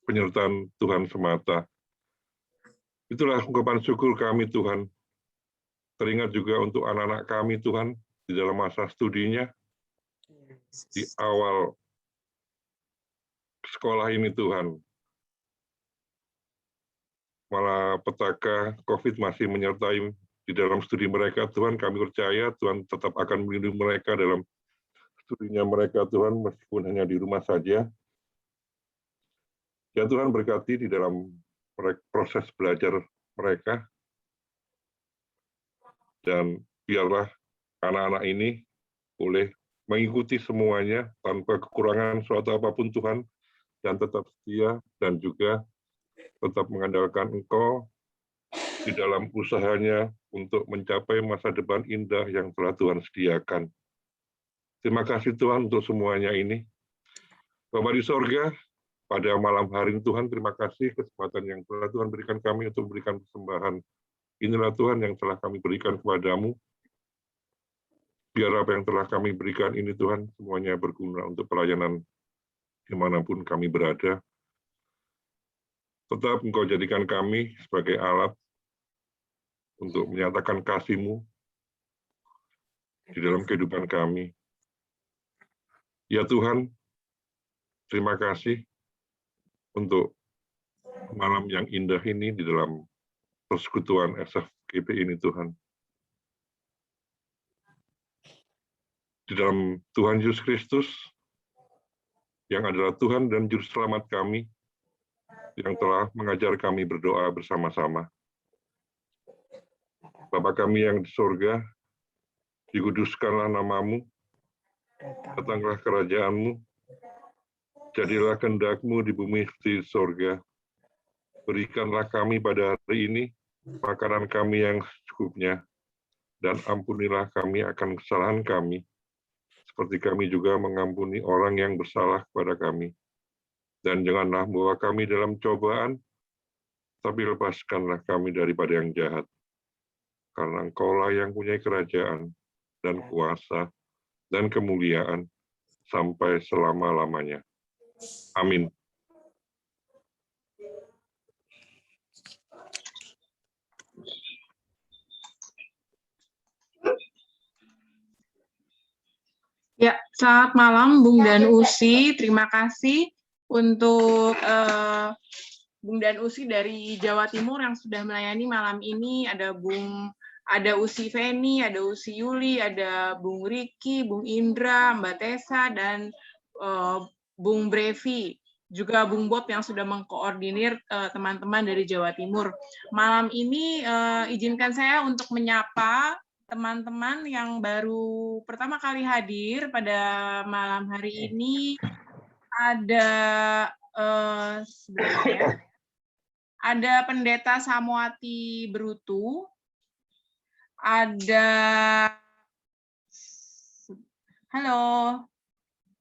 Speaker 8: penyertaan Tuhan semata. Itulah ungkapan syukur kami Tuhan. Teringat juga untuk anak-anak kami Tuhan di dalam masa studinya, di awal sekolah ini Tuhan. Malapetaka COVID masih menyertai di dalam studi mereka Tuhan. Kami percaya Tuhan tetap akan melindungi mereka dalam studinya mereka Tuhan, meskipun hanya di rumah saja. Ya Tuhan, berkati di dalam proses belajar mereka, dan biarlah anak-anak ini boleh mengikuti semuanya tanpa kekurangan suatu apapun Tuhan, dan tetap setia dan juga tetap mengandalkan Engkau di dalam usahanya untuk mencapai masa depan indah yang telah Tuhan sediakan. Terima kasih Tuhan untuk semuanya ini. Bapa di sorga, pada malam hari ini Tuhan, terima kasih kesempatan yang telah Tuhan berikan kami untuk memberikan persembahan. Inilah Tuhan yang telah kami berikan kepadamu. Biar apa yang telah kami berikan ini Tuhan, semuanya berguna untuk pelayanan dimanapun kami berada. Tetap Engkau jadikan kami sebagai alat untuk menyatakan kasih-Mu di dalam kehidupan kami. Ya Tuhan, terima kasih untuk malam yang indah ini di dalam persekutuan SFGP ini Tuhan. Di dalam Tuhan Yesus Kristus, yang adalah Tuhan dan Juru Selamat kami, yang telah mengajar kami berdoa bersama-sama. Bapa kami yang di surga, dikuduskanlah nama-Mu, datanglah kerajaan-Mu, jadilah kehendak-Mu di bumi seperti di surga. Berikanlah kami pada hari ini makanan kami yang secukupnya, dan ampunilah kami akan kesalahan kami, seperti kami juga mengampuni orang yang bersalah kepada kami. Dan janganlah membawa kami dalam cobaan, tapi lepaskanlah kami daripada yang jahat. karena Engkaulah yang punya kerajaan dan kuasa dan kemuliaan sampai selama-lamanya. Amin.
Speaker 9: Ya, selamat malam Bung Dan Usi. Terima kasih untuk Bung Dan Usi dari Jawa Timur yang sudah melayani malam ini. Ada Usi Feni, ada Usi Yuli, ada Bung Riki, Bung Indra, Mbak Tessa, dan Bung Brevi. Juga Bung Bob yang sudah mengkoordinir teman-teman dari Jawa Timur. Malam ini izinkan saya untuk menyapa teman-teman yang baru pertama kali hadir pada malam hari ini. Ada sebenarnya ada Pendeta Samuati Brutu, ada halo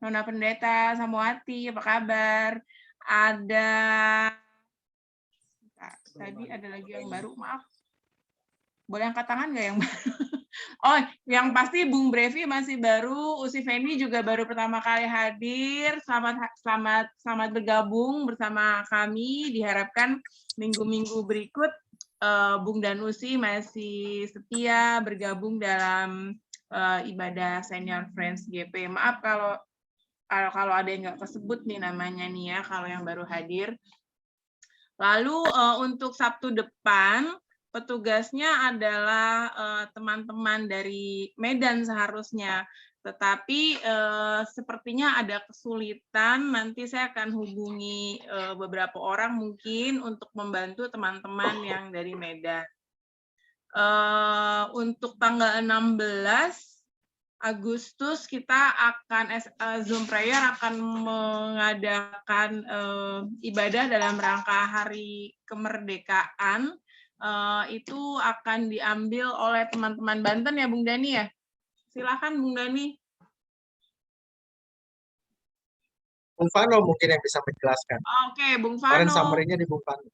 Speaker 9: Nona Pendeta Samuati, apa kabar? Ada tadi ada lagi yang baru, maaf. Boleh angkat tangan nggak yang baru? Oh, yang pasti Bung Brevi masih baru, Usi Feni juga baru pertama kali hadir. Selamat bergabung bersama kami. Diharapkan minggu-minggu berikut Bung dan Usi masih setia bergabung dalam ibadah Senior Friends GP. Maaf kalau ada yang nggak kesebut nih namanya nih ya, kalau yang baru hadir. Lalu untuk Sabtu depan, petugasnya adalah teman-teman dari Medan seharusnya, tetapi sepertinya ada kesulitan. Nanti saya akan hubungi beberapa orang mungkin untuk membantu teman-teman yang dari Medan. Untuk tanggal 16 Agustus kita akan Zoom Prayer akan mengadakan ibadah dalam rangka Hari Kemerdekaan. Itu akan diambil oleh teman-teman Banten ya Bung Dani ya. Silakan Bung Dani.
Speaker 2: Bung Vano mungkin yang bisa menjelaskan.
Speaker 9: Oke, Bung
Speaker 2: Kemarin
Speaker 9: Vano.
Speaker 2: summary-nya di Bung Vano.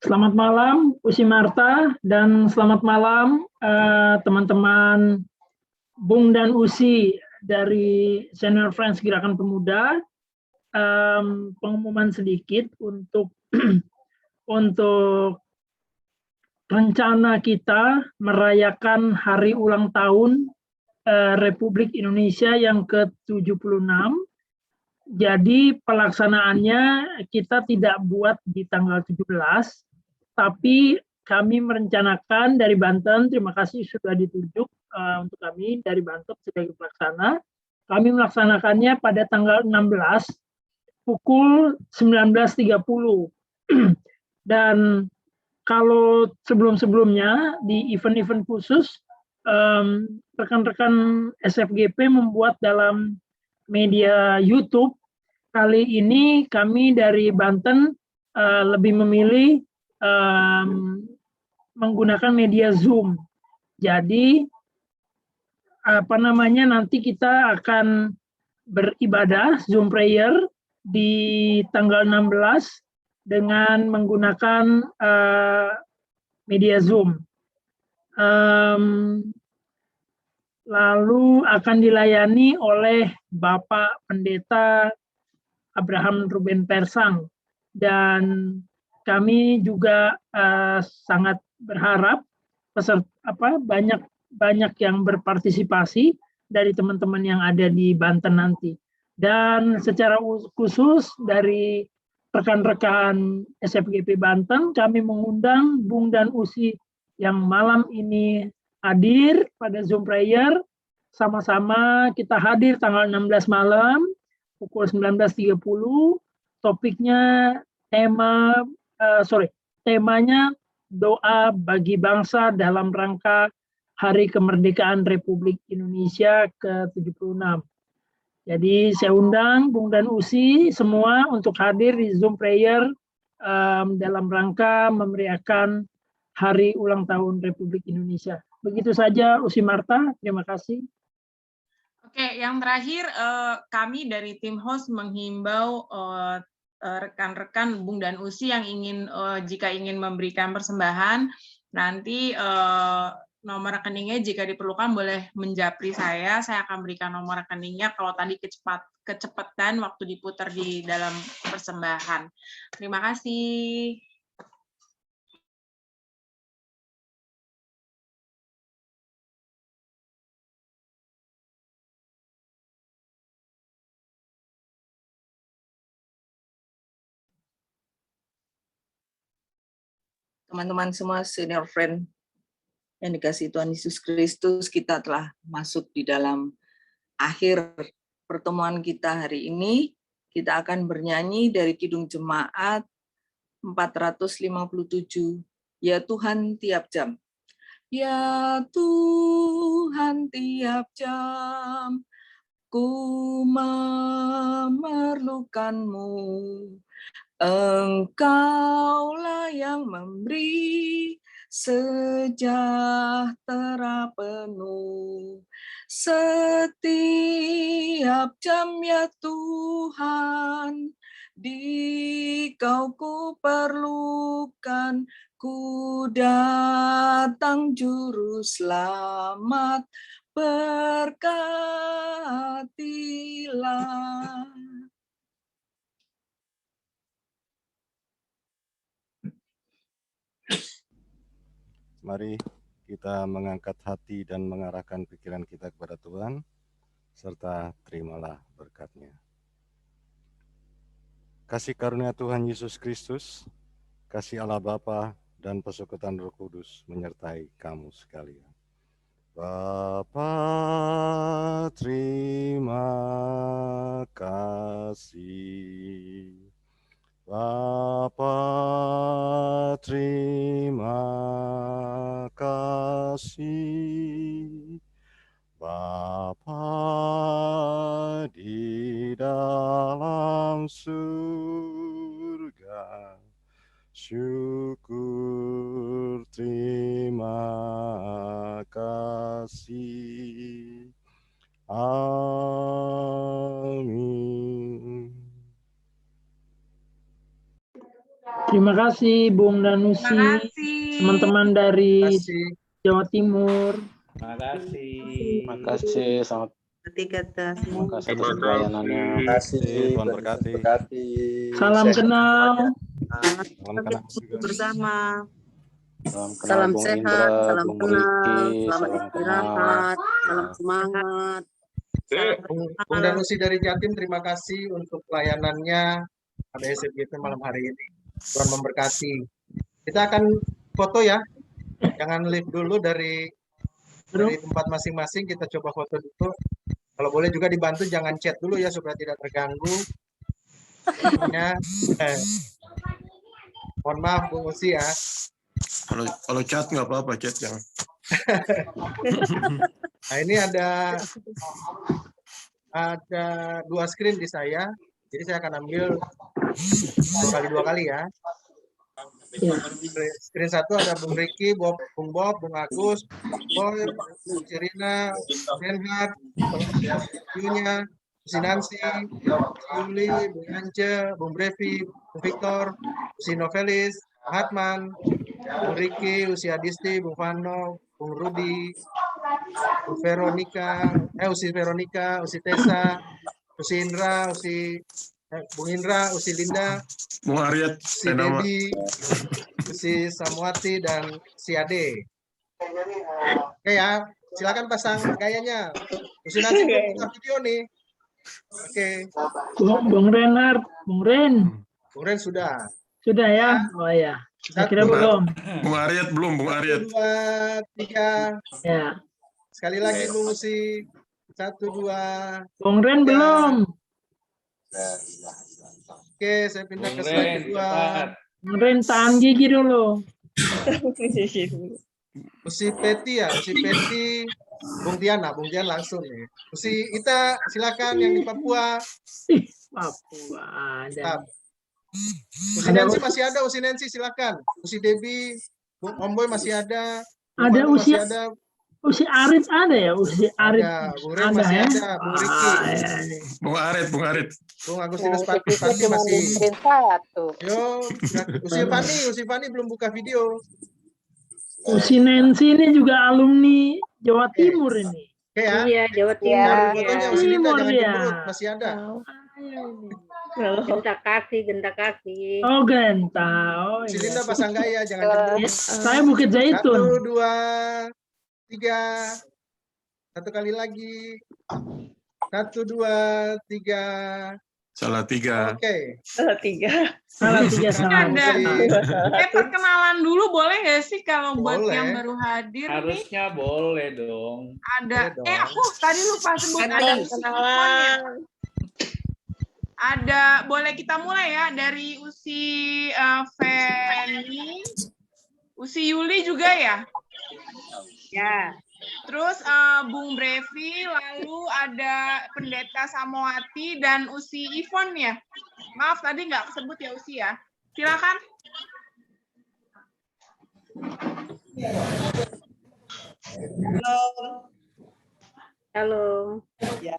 Speaker 10: Selamat malam, Usi Marta, dan selamat malam teman-teman Bung dan Usi dari Senior Friends Gerakan Pemuda. Pengumuman sedikit untuk rencana kita merayakan hari ulang tahun Republik Indonesia yang ke-76. Jadi pelaksanaannya kita tidak buat di tanggal 17, tapi kami merencanakan dari Banten, terima kasih sudah ditunjuk untuk kami dari Banten sebagai pelaksana. Kami melaksanakannya pada tanggal 16 pukul 19.30. Dan kalau sebelum-sebelumnya di event-event khusus, rekan-rekan SFGP membuat dalam media YouTube. Kali ini kami dari Banten lebih memilih menggunakan media Zoom. Jadi nanti kita akan beribadah Zoom Prayer di tanggal 16 dengan menggunakan media Zoom. Lalu akan dilayani oleh Bapak Pendeta Abraham Ruben Persang, dan kami juga sangat berharap banyak yang berpartisipasi dari teman-teman yang ada di Banten nanti. Dan secara khusus dari rekan-rekan SFGP Banten, kami mengundang Bung dan Usi yang malam ini hadir pada Zoom Prayer. Sama-sama kita hadir tanggal 16 malam, pukul 19.30. Topiknya temanya doa bagi bangsa dalam rangka Hari Kemerdekaan Republik Indonesia ke-76. Jadi saya undang Bung dan Usi semua untuk hadir di Zoom Prayer dalam rangka memeriahkan Hari Ulang Tahun Republik Indonesia. Begitu saja Usi Marta, terima kasih.
Speaker 9: Oke, yang terakhir kami dari tim host menghimbau rekan-rekan Bung dan Usi yang ingin jika ingin memberikan persembahan, nanti nomor rekeningnya jika diperlukan boleh menjapri saya akan berikan nomor rekeningnya kalau tadi kecepatan waktu diputar di dalam persembahan. Terima kasih.
Speaker 3: Teman-teman semua, senior friend yang dikasihi Tuhan Yesus Kristus, kita telah masuk di dalam akhir pertemuan kita hari ini. Kita akan bernyanyi dari Kidung Jemaat 457, Ya Tuhan tiap jam. Ya Tuhan tiap jam, ku memerlukan-Mu. Engkaulah yang memberi sejahtera penuh. Setiap jam ya Tuhan, di Kau ku perlukan, ku datang juru selamat, berkatilah.
Speaker 5: Mari kita mengangkat hati dan mengarahkan pikiran kita kepada Tuhan, serta terimalah berkat-Nya. Kasih karunia Tuhan Yesus Kristus, kasih Allah Bapa dan persekutuan Roh Kudus menyertai kamu sekalian. Bapa, terima kasih. Bapa, terima kasih. Bapa di dalam surga, syukur terima kasih. Amin.
Speaker 10: Terima kasih Bung Danusi,
Speaker 9: Terima kasih.
Speaker 10: teman-teman dari Jawa Timur.
Speaker 11: Terima kasih.
Speaker 6: Terima kasih. Selamat. Terima kasih atas pelayanannya.
Speaker 2: Terima kasih.
Speaker 5: Tuhan berkati.
Speaker 10: Salam kenal.
Speaker 5: Salam kenal
Speaker 4: bersama.
Speaker 6: Salam
Speaker 4: sehat, salam
Speaker 6: Bung
Speaker 4: kenal,
Speaker 6: Riki,
Speaker 4: selamat
Speaker 6: salam
Speaker 4: istirahat,
Speaker 6: kenal.
Speaker 4: salam semangat.
Speaker 2: Bung Danusi dari Jatim, terima kasih untuk pelayanannya pada SFGP malam hari ini. Tuhan memberkati. Kita akan foto ya. Jangan live dulu dari tempat masing-masing, kita coba foto dulu. Kalau boleh juga dibantu jangan chat dulu ya supaya tidak terganggu. Mohon maaf Bung Usi ya.
Speaker 8: Kalau chat nggak apa-apa, chat jangan.
Speaker 2: Nah ini ada 2 screen di saya. Jadi saya akan ambil 2 kali ya. Screen 1 ada Bung Riki, Bung Bob, Bung Agus, Boy, Bung Cirina, Renhard, Yunya, si Nancy, Yuli, Bung Ance, Bung Brevi, Bung Victor, si Novelis, Hatman, Bung Riki, Usi Adisti, Bung Vano, Bung Rudi, Bung Veronica, Usi Veronica, Usi Tessa, Usi Indra, Bung Indra, Usi Linda,
Speaker 8: Bung Aryat,
Speaker 2: si Debbie, si Samuati, dan si Ade. Oke ya, silakan pasang gayanya. Usi nanti buka video nih. Oke.
Speaker 10: Bung Renhard, Bung Ren.
Speaker 2: Bung Ren sudah.
Speaker 10: Sudah ya? Oh ya. Saya kira belum.
Speaker 8: Bung Aryat belum, Bung Aryat.
Speaker 2: 1, 2, 3.
Speaker 10: Ya.
Speaker 2: Sekali lagi Bung Usi. 1, 2.
Speaker 10: Bung Ren belum.
Speaker 2: Oke, saya pindah ke slide kedua.
Speaker 10: Bung Ren tahan gigi dulu.
Speaker 2: Usi Peti ya, Usi Peti. Bung Tiana langsung nih. Usi Ita, silakan yang di Papua.
Speaker 10: Papua
Speaker 2: ada. Usi Nancy masih ada, Usi Nancy silakan. Usi Debbie, Bung Omboy masih ada.
Speaker 10: Ada Usi.
Speaker 2: Masih ada.
Speaker 10: Usi Arit ada ya? Usi Arit
Speaker 2: Ada, Bung Ren
Speaker 10: ada
Speaker 2: masih
Speaker 10: ya?
Speaker 2: ada, Bung Riki,
Speaker 10: Ah, ya, ya.
Speaker 11: Bung Arit.
Speaker 2: Bung Agustinus
Speaker 12: Yang kita
Speaker 2: Pati
Speaker 12: cuma
Speaker 2: masih.
Speaker 12: dengerin satu.
Speaker 2: Yo, Usi Fani belum buka video.
Speaker 10: Usi Nancy ini juga alumni Jawa Timur ini.
Speaker 2: Oke ya.
Speaker 12: Iya, Jawa
Speaker 2: Cari
Speaker 12: Timur.
Speaker 2: fotonya
Speaker 12: Ya.
Speaker 2: Usi Linda
Speaker 10: Timur
Speaker 2: jangan
Speaker 10: dia.
Speaker 2: cemberut, masih ada.
Speaker 12: Genta kasih.
Speaker 10: Oh, Genta. Oh,
Speaker 2: Usi
Speaker 10: iya.
Speaker 2: Linda pasang gaya, jangan cemberut.
Speaker 10: Saya Bukit Zaitun.
Speaker 2: 1, 2, 3. Satu kali lagi. 1, 2, 3.
Speaker 11: Salah 3.
Speaker 2: Oke.
Speaker 10: Salah tiga salah.
Speaker 9: Ada. Perkenalan dulu boleh nggak sih kalau buat
Speaker 2: Boleh.
Speaker 9: yang baru hadir nih?
Speaker 13: Harusnya boleh dong.
Speaker 9: Ada.
Speaker 2: Boleh dong.
Speaker 9: Aku tadi lupa sebut
Speaker 12: Ada
Speaker 9: ada
Speaker 12: kenalan.
Speaker 9: Ada, boleh kita mulai ya dari Usi Feni, Usi Yuli juga ya?
Speaker 12: Ya.
Speaker 9: Terus Bung Brevi, lalu ada Pendeta Samowati dan Usi Ivon ya. Maaf tadi nggak kesebut ya Usi ya. Silakan.
Speaker 12: Halo. Ya.